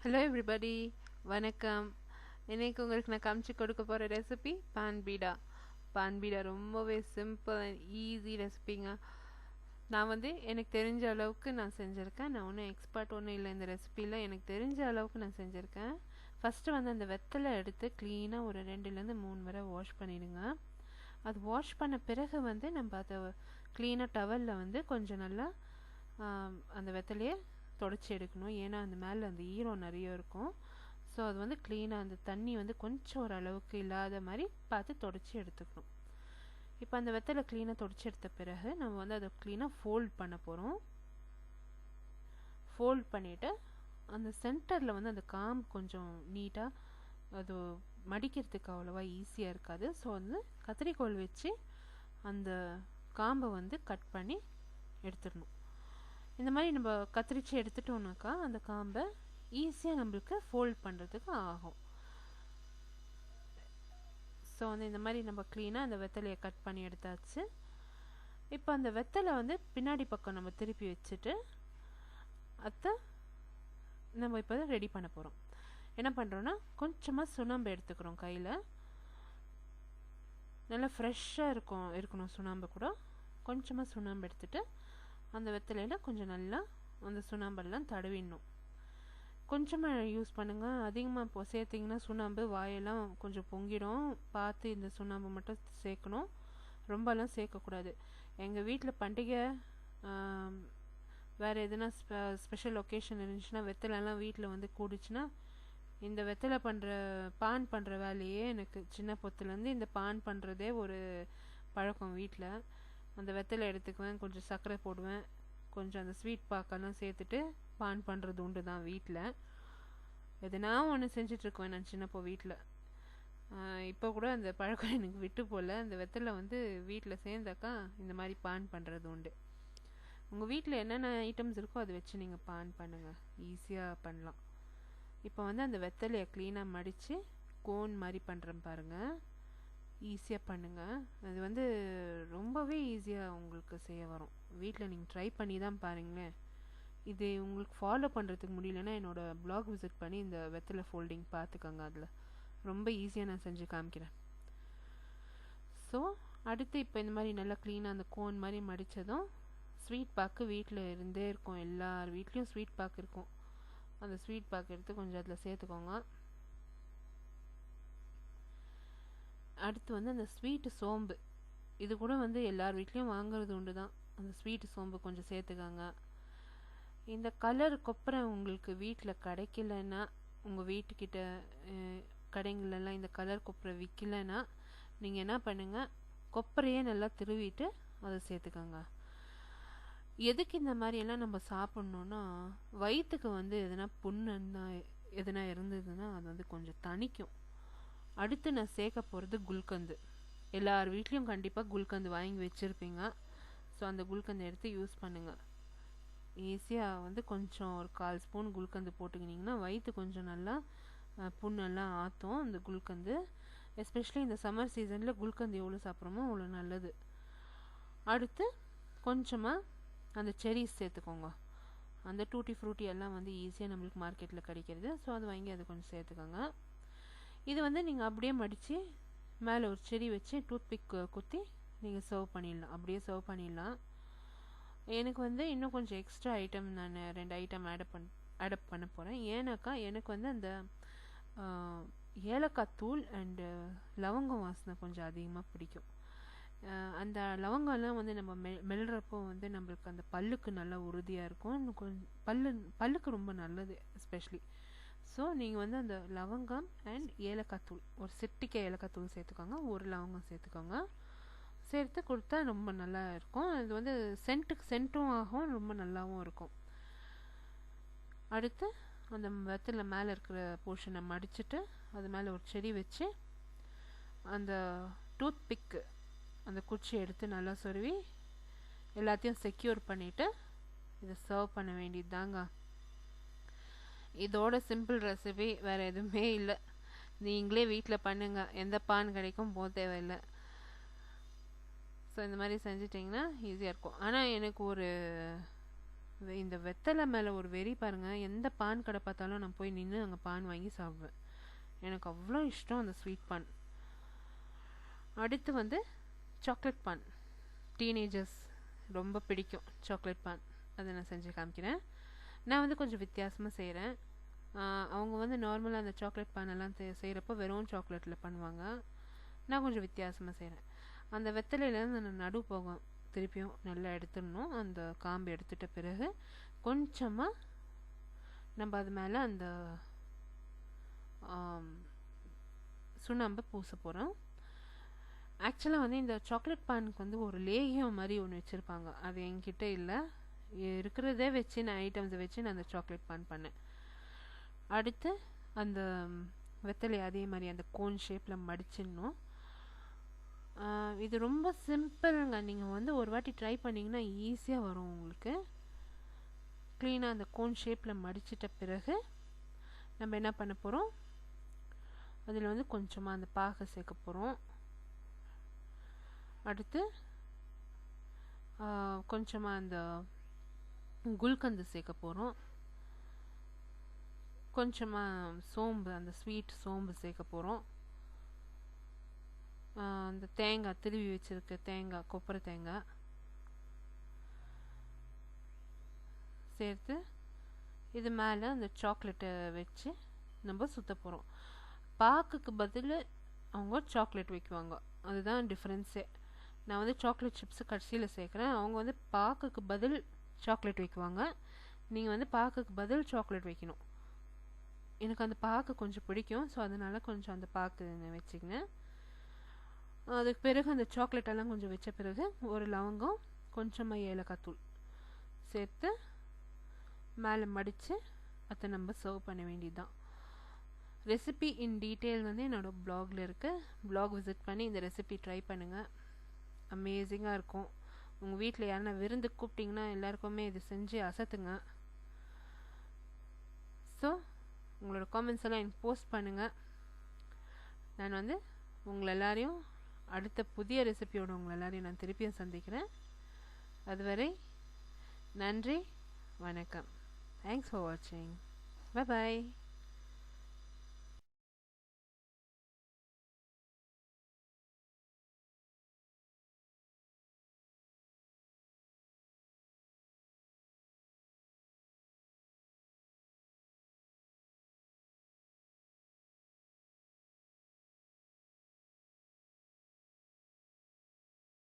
Hello everybody, வணக்கம். இன்னைக்கு உங்களுக்கு நான் காமிச்சு கொடுக்க போகிற ரெசிபி பான்பீடா. பான்பீடா ரொம்பவே சிம்பிள் அண்ட் ஈஸி ரெசிபிங்க. நான் எனக்கு தெரிஞ்ச அளவுக்கு நான் செஞ்சுருக்கேன். நான் ஒன்றும் எக்ஸ்பர்ட் ஒன்றும் இல்லை இந்த ரெசிபியில். எனக்கு தெரிஞ்ச அளவுக்கு நான் செஞ்சுருக்கேன். ஃபஸ்ட்டு அந்த வெத்தலை எடுத்து க்ளீனாக ஒரு 2-3 முறை வாஷ் பண்ணிடுங்க. அது வாஷ் பண்ண பிறகு நம்ம அதை க்ளீனாக டவலில் கொஞ்சம் நல்லா அந்த வெத்தலையை தொடச்சி எடுக்கணும். ஏன்னா அந்த மேலே அந்த ஈரம் நிறைய இருக்கும். ஸோ அது க்ளீனாக அந்த தண்ணி கொஞ்சம் ஒரு அளவுக்கு இல்லாத மாதிரி பார்த்து தொடச்சி எடுத்துக்கணும். இப்போ அந்த வெத்தலை க்ளீனாக தொடச்சி எடுத்த பிறகு நம்ம அதை க்ளீனாக ஃபோல்ட் பண்ண போகிறோம். ஃபோல்ட் பண்ணிவிட்டு அந்த சென்டரில் அந்த காம்பு கொஞ்சம் நீட்டாக அது மடிக்கிறதுக்கு அவ்வளோவா ஈஸியாக இருக்காது. ஸோ கத்திரிக்கோல் வச்சு அந்த காம்பை கட் பண்ணி எடுத்துடணும். இந்த மாதிரி நம்ம கத்திரிச்சு எடுத்துட்டோம்னாக்கா அந்த காம்பை ஈஸியாக நம்மளுக்கு ஃபோல்ட் பண்ணுறதுக்கு ஆகும். ஸோ இந்த மாதிரி நம்ம க்ளீனாக அந்த வெத்தலையை கட் பண்ணி எடுத்தாச்சு. இப்போ அந்த வெத்தலை பின்னாடி பக்கம் நம்ம திருப்பி வச்சுட்டு அதை நம்ம இப்போ ரெடி பண்ண போகிறோம். என்ன பண்ணுறோன்னா கொஞ்சமாக சுண்ணாம்பு எடுத்துக்கிறோம் கையில். நல்லா ஃப்ரெஷ்ஷாக இருக்கணும் சுண்ணாம்பு கூட. கொஞ்சமாக சுண்ணாம்பு எடுத்துகிட்டு அந்த வெத்தலையில் கொஞ்சம் நல்லா அந்த சுண்ணாம்பெல்லாம் தடவிடணும். கொஞ்சமாக யூஸ் பண்ணுங்கள். அதிகமாக சேர்த்திங்கன்னா சுண்ணாம்பு வாயெல்லாம் கொஞ்சம் பொங்கிடும். பார்த்து இந்த சுண்ணாம்பு மட்டும் சேர்க்கணும், ரொம்பலாம் சேர்க்கக்கூடாது. எங்கள் வீட்டில் பண்டிகை வேறு எதுனா ஸ்பெஷல் ஒகேஷன் இருந்துச்சுன்னா வெத்தலைலாம் வீட்டில் கூடிச்சுன்னா இந்த வெத்தலை பான் பண்ணுற வேலையே எனக்கு சின்ன பொத்துலேருந்து இந்த பான் பண்ணுறதே ஒரு பழக்கம். வீட்டில் அந்த வெத்தலை எடுத்துக்குவேன், கொஞ்சம் சர்க்கரை போடுவேன், கொஞ்சம் அந்த ஸ்வீட் பாக்கெல்லாம் சேர்த்துட்டு பான் பண்ணுறது உண்டு தான் வீட்டில். எதுனா ஒன்று செஞ்சிட்ருக்குவேன் நான் சின்னப்போ வீட்டில். இப்போ கூட அந்த பழக்கம் எனக்கு விட்டு போகல. அந்த வெத்தலை வீட்டில் சேர்ந்தாக்கா இந்த மாதிரி பான் பண்ணுறது உண்டு. உங்கள் வீட்டில் என்னென்ன ஐட்டம்ஸ் இருக்கோ அதை வச்சு நீங்கள் பான் பண்ணுங்கள், ஈஸியாக பண்ணலாம். இப்போ அந்த வெத்தலையை க்ளீனாக மடித்து கோன் மாதிரி பண்ணுறேன் பாருங்கள். ஈஸியாக பண்ணுங்கள். அது ரொம்பவே ஈஸியாக உங்களுக்கு செய்ய வரும். வீட்டில் நீங்கள் ட்ரை பண்ணி தான் பாருங்களேன். இது உங்களுக்கு ஃபாலோ பண்ணுறதுக்கு முடியலன்னா என்னோடய ப்ளாக் விசிட் பண்ணி இந்த வெத்தலை ஃபோல்டிங் பார்த்துக்கோங்க. அதில் ரொம்ப ஈஸியாக நான் செஞ்சு காமிக்கிறேன். ஸோ அடுத்து இப்போ இந்த மாதிரி நல்லா க்ளீனாக அந்த கோன் மாதிரி மடித்ததும் ஸ்வீட் பாக்கு வீட்டில் இருந்தே இருக்கும். எல்லார் வீட்லேயும் ஸ்வீட் பாக்கு இருக்கும். அந்த ஸ்வீட் பாக்கு எடுத்து கொஞ்சம் அதில் சேர்த்துக்கோங்க. அடுத்து அந்த ஸ்வீட்டு சோம்பு, இது கூட எல்லார் வீட்லேயும் வாங்குறது உண்டு தான். அந்த ஸ்வீட்டு சோம்பு கொஞ்சம் சேர்த்துக்காங்க. இந்த கலர் கொப்பரை உங்களுக்கு வீட்டில் கிடைக்கலன்னா, உங்கள் வீட்டுக்கிட்ட கடைங்களெல்லாம் இந்த கலர் கொப்பரை விற்கலைன்னா நீங்கள் என்ன பண்ணுங்கள், கொப்பரையே நல்லா திருவிட்டு அதை சேர்த்துக்கோங்க. எதுக்கு இந்த மாதிரியெல்லாம் நம்ம சாப்பிட்ணுன்னா, வயிற்றுக்கு எதுனா புண்ணுன்னா எதுனா இருந்ததுன்னா அது கொஞ்சம் தணிக்கும். அடுத்து நான் சேர்க்க போகிறது குல்கந்து. எல்லார் வீட்லேயும் கண்டிப்பாக குல்கந்து வாங்கி வச்சுருப்பீங்க. ஸோ அந்த குல்கந்து எடுத்து யூஸ் பண்ணுங்கள். ஈஸியாக கொஞ்சம் ஒரு 1/4 ஸ்பூன் குல்கந்து போட்டுக்கிட்டிங்கன்னா வயிற்று கொஞ்சம் நல்லா புண்ணெல்லாம் ஆற்றும் அந்த குல்கந்து. எஸ்பெஷலி இந்த சம்மர் சீசனில் குல்கந்து எவ்வளோ சாப்பிட்றோமோ அவ்வளோ நல்லது. அடுத்து கொஞ்சமாக அந்த செரிஸ் சேர்த்துக்கோங்க. அந்த டூட்டி ஃப்ரூட்டி எல்லாம் ஈஸியாக நம்மளுக்கு மார்க்கெட்டில் கிடைக்கிறது. ஸோ அது வாங்கி அதை கொஞ்சம் சேர்த்துக்கோங்க. இது நீங்கள் அப்படியே மடித்து மேலே ஒரு செடி வச்சு டூத்பிக் குத்தி நீங்கள் சர்வ் பண்ணிடலாம். அப்படியே சர்வ் பண்ணிடலாம். எனக்கு இன்னும் கொஞ்சம் எக்ஸ்ட்ரா ஐட்டம் நான் 2 ஐட்டம் ஆடப் பண்ண போகிறேன். ஏன்னாக்கா எனக்கு அந்த ஏலக்காய் தூள் அண்டு லவங்கம் வாசனை கொஞ்சம் அதிகமாக பிடிக்கும். அந்த லவங்கம்லாம் நம்ம மெல்றப்போ நம்மளுக்கு அந்த பல்லுக்கு நல்லா உறுதியாக இருக்கும். இன்னும் கொஞ்சம் பல்லுக்கு ரொம்ப நல்லது எஸ்பெஷலி. ஸோ நீங்கள் அந்த லவங்கம் அண்ட் ஏலக்காய் தூள், ஒரு சிட்டிக்கை ஏலக்காய் தூள் சேர்த்துக்கோங்க, ஒரு லவங்கம் சேர்த்துக்கோங்க. சேர்த்து கொடுத்தா ரொம்ப நல்லா இருக்கும். அது சென்ட்டும் ஆகும், ரொம்ப நல்லாவும் இருக்கும். அடுத்து அந்த வெத்தலை மேலே இருக்கிற போர்ஷனை மடிச்சுட்டு அது மேலே ஒரு செடி வச்சு அந்த டூத் பிக்கு அந்த குச்சி எடுத்து நல்லா சொருவி எல்லாத்தையும் செக்யூர் பண்ணிவிட்டு இதை சர்வ் பண்ண வேண்டியது தாங்க. இதோட சிம்பிள் ரெசிபி, வேறு எதுவுமே இல்லை. நீங்களே வீட்டில் பண்ணுங்கள், எந்த பான் கிடைக்கும் போக தேவையில்லை. ஸோ இந்த மாதிரி செஞ்சிட்டிங்கன்னா ஈஸியாக இருக்கும். ஆனால் எனக்கு ஒரு இந்த வெத்தலை மேலே ஒரு வெறி பாருங்கள். எந்த பான் கடை பார்த்தாலும் நான் போய் நின்று அங்கே பான் வாங்கி சாப்பிடுவேன். எனக்கு அவ்வளோ இஷ்டம் அந்த ஸ்வீட் பான். அடுத்து வந்து சாக்லேட் பான். டீனேஜர்ஸ் ரொம்ப பிடிக்கும் சாக்லேட் பான். அதை நான் செஞ்சு காமிக்கிறேன். நான் வந்து கொஞ்சம் வித்தியாசமாக செய்கிறேன். அவங்க வந்து நார்மலாக அந்த சாக்லேட் பானெல்லாம் செய்கிறப்போ வெறும் சாக்லேட்டில் பண்ணுவாங்க. நான் கொஞ்சம் வித்தியாசமாக செய்கிறேன். அந்த வெத்தலையிலேருந்து அந்த நடு போகும் திருப்பியும் நல்லா எடுத்துடணும். அந்த காம்பு எடுத்துட்ட பிறகு கொஞ்சமாக நம்ம அது மேலே அந்த சுண்ணாம்பை பூச போகிறோம். ஆக்சுவலாக வந்து இந்த சாக்லேட் பானுக்கு வந்து ஒரு லேகியம் மாதிரி ஒன்று வச்சுருப்பாங்க. அது என்கிட்ட இல்லை. இருக்கிறதே வச்சு நான் ஐட்டம்ஸை வச்சு நான் அந்த சாக்லேட் பான் பண்ணேன். அடுத்து அந்த வெத்தலை அதே மாதிரி அந்த கோன் ஷேப்பில் மடிச்சிடணும். இது ரொம்ப சிம்பிளுங்க. நீங்கள் வந்து ஒரு வாட்டி ட்ரை பண்ணிங்கன்னா ஈஸியாக வரும் உங்களுக்கு. க்ளீனாக அந்த கோன் ஷேப்பில் மடிச்சிட்ட பிறகு நம்ம என்ன பண்ண போகிறோம், அதில் வந்து கொஞ்சமாக அந்த பாகை சேர்க்க போகிறோம். அடுத்து கொஞ்சமாக அந்த குல்கந்து சேர்க்க போகிறோம். கொஞ்சமாக சோம்பு, அந்த ஸ்வீட் சோம்பு சேர்க்க போகிறோம். அந்த தேங்காய் திருவி வச்சுருக்க தேங்காய், கொப்பரை தேங்காய் சேர்த்து இது மேலே அந்த சாக்லேட்டை வச்சு நம்ம சுற்ற போகிறோம். பாக்குக்கு பதில் அவங்க சாக்லேட் வைக்குவாங்க. அதுதான் டிஃப்ரென்ஸே. நான் வந்து சாக்லேட் சிப்ஸு கடைசியில் சேர்க்குறேன். அவங்க வந்து பாக்குக்கு பதில் சாக்லேட் வைக்குவாங்க. நீங்கள் வந்து பாக்குக்கு பதில் சாக்லேட் வைக்கணும். எனக்கு அந்த பாக்கு கொஞ்சம் பிடிக்கும். ஸோ அதனால் கொஞ்சம் அந்த பாக்கு வச்சுக்கங்க. அதுக்கு பிறகு அந்த சாக்லேட்டெல்லாம் கொஞ்சம் வச்ச பிறகு ஒரு லவங்கம், கொஞ்சமாக ஏலக்காய் தூள் சேர்த்து மேலே மடித்து அதை நம்ம சர்வ் பண்ண வேண்டியது தான். ரெசிபி இன் டீட்டெயில் வந்து என்னோடய ப்ளாகில் இருக்குது. ப்ளாக் விசிட் பண்ணி இந்த ரெசிபி ட்ரை பண்ணுங்கள். அமேசிங்காக இருக்கும். உங்கள் வீட்டில் யாருன்னா விருந்து கூப்பிட்டிங்கன்னா எல்லாருக்குமே இது செஞ்சு அசத்துங்க. ஸோ உங்களோட காமெண்ட்ஸ் எல்லாம் எனக்கு போஸ்ட் பண்ணுங்கள். நான் வந்து உங்களை எல்லாரையும் அடுத்த புதிய ரெசிபியோட உங்களை எல்லாரையும் நான் திருப்பியும் சந்திக்கிறேன். அதுவரை நன்றி, வணக்கம். தேங்க்ஸ் ஃபார் வாட்சிங். Bye bye.